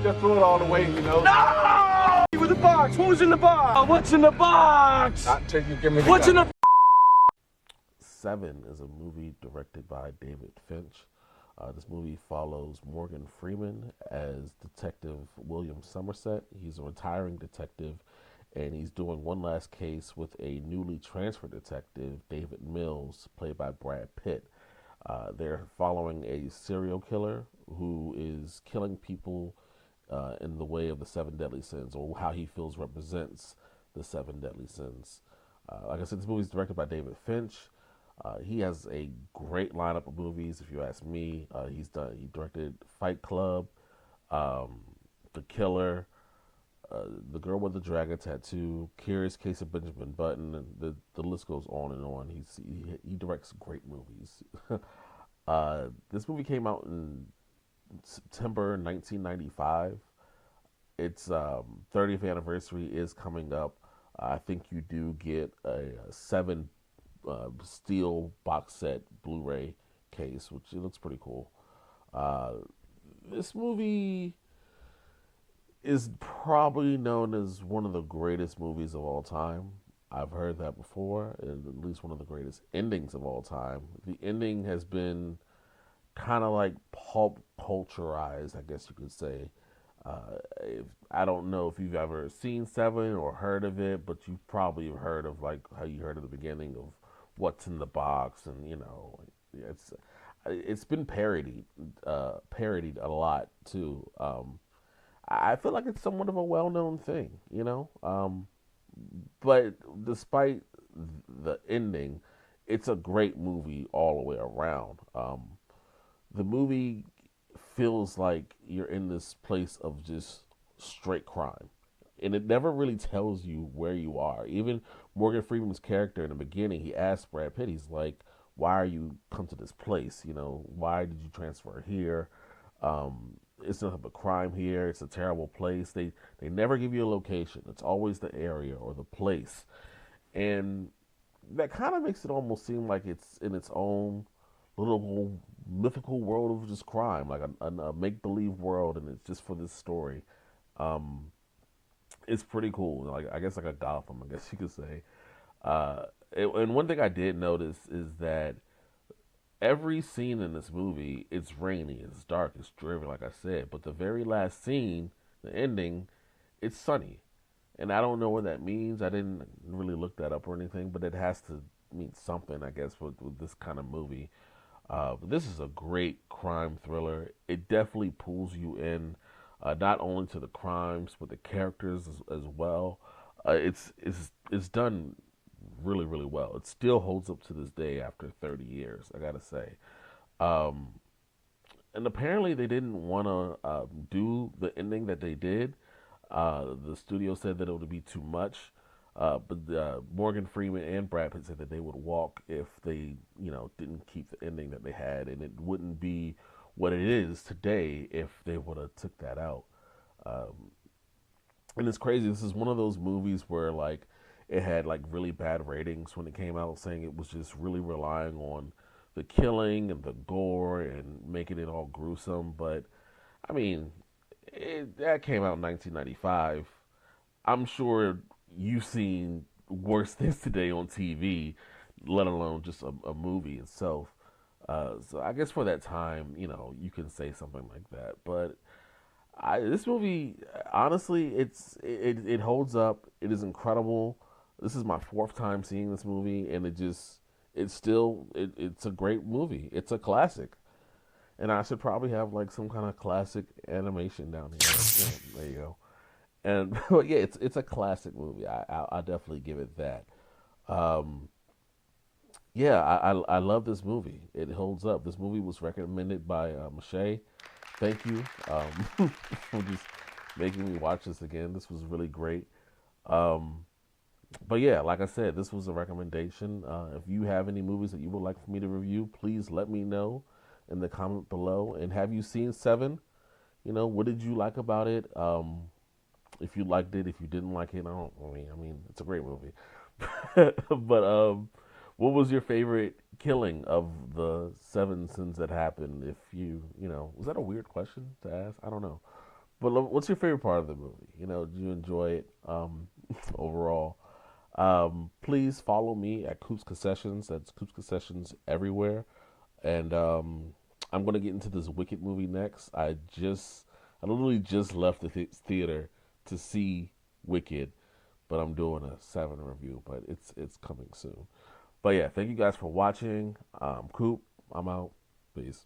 just throw it all away, you know. No! With the box. What was in the box? What's in the box? Not until you give me the What's gun. In the... Seven is a movie directed by David Finch. This movie follows Morgan Freeman as Detective William Somerset. He's a retiring detective, and he's doing one last case with a newly transferred detective, David Mills, played by Brad Pitt. They're following a serial killer who is killing people in the way of the seven deadly sins, or how he feels represents the seven deadly sins. Like I said, this movie is directed by David Finch. He has a great lineup of movies, if you ask me. He directed Fight Club, The Killer, The Girl with the Dragon Tattoo, Curious Case of Benjamin Button, and the list goes on and on. He directs great movies. This movie came out in September 1995. Its 30th anniversary is coming up. I think you do get a 7 steel box set Blu-ray case, which it looks pretty cool. This movie is probably known as one of the greatest movies of all time. I've heard that before, and at least one of the greatest endings of all time. The ending has been kind of like pulp culturized, I guess you could say. I don't know if you've ever seen Seven or heard of it, but you probably have heard of like how you heard at the beginning of what's in the box, and it's been parodied a lot too. I feel like it's somewhat of a well-known thing, but despite the ending, it's a great movie all the way around. The movie feels like you're in this place of just straight crime, and it never really tells you where you are. Even Morgan Freeman's character in the beginning, he asked Brad Pitt, he's like, why are you come to this place? Why did you transfer here? It's nothing but crime here. It's a terrible place. They never give you a location. It's always the area or the place. And that kind of makes it almost seem like it's in its own little mythical world of just crime, like a make-believe world, and it's just for this story. It's pretty cool. Like, I guess like a Gotham, I guess you could say. And one thing I did notice is that every scene in this movie, it's rainy, it's dark, it's driven, like I said. But the very last scene, the ending, it's sunny. And I don't know what that means. I didn't really look that up or anything, but it has to mean something, I guess, with this kind of movie. But this is a great crime thriller. It definitely pulls you in, not only to the crimes, but the characters as well. It's done really, really well. It still holds up to this day after 30 years, I gotta say. And apparently they didn't want to do the ending that they did. The studio said that it would be too much. But Morgan Freeman and Brad Pitt said that they would walk if they, didn't keep the ending that they had, and it wouldn't be what it is today if they would have took that out. And it's crazy. This is one of those movies where like it had like really bad ratings when it came out, saying it was just really relying on the killing and the gore and making it all gruesome. But I mean, that came out in 1995. I'm sure you've seen worse things today on TV, let alone just a movie itself. So I guess for that time, you can say something like that. But this movie, honestly, it holds up. It is incredible. This is my 4th time seeing this movie, and it's a great movie. It's a classic. And I should probably have like some kind of classic animation down here. There you go. And but yeah, it's a classic movie. I'll definitely give it that. Yeah, I love this movie. It holds up. This movie was recommended by Mache. Thank you for just making me watch this again. This was really great. But yeah, like I said, this was a recommendation. If you have any movies that you would like for me to review, please let me know in the comment below. And have you seen Seven? What did you like about it? If you liked it, if you didn't like it, I mean, it's a great movie. But what was your favorite killing of the 7 sins that happened? If was that a weird question to ask? I don't know. But what's your favorite part of the movie? You know, did you enjoy it overall? Please follow me at Coops Concessions. That's Coops Concessions everywhere. And I'm gonna get into this Wicked movie next. I literally just left the theater to see Wicked, but I'm doing a 7 review. But it's coming soon. But yeah, thank you guys for watching. Coop, I'm out. Peace.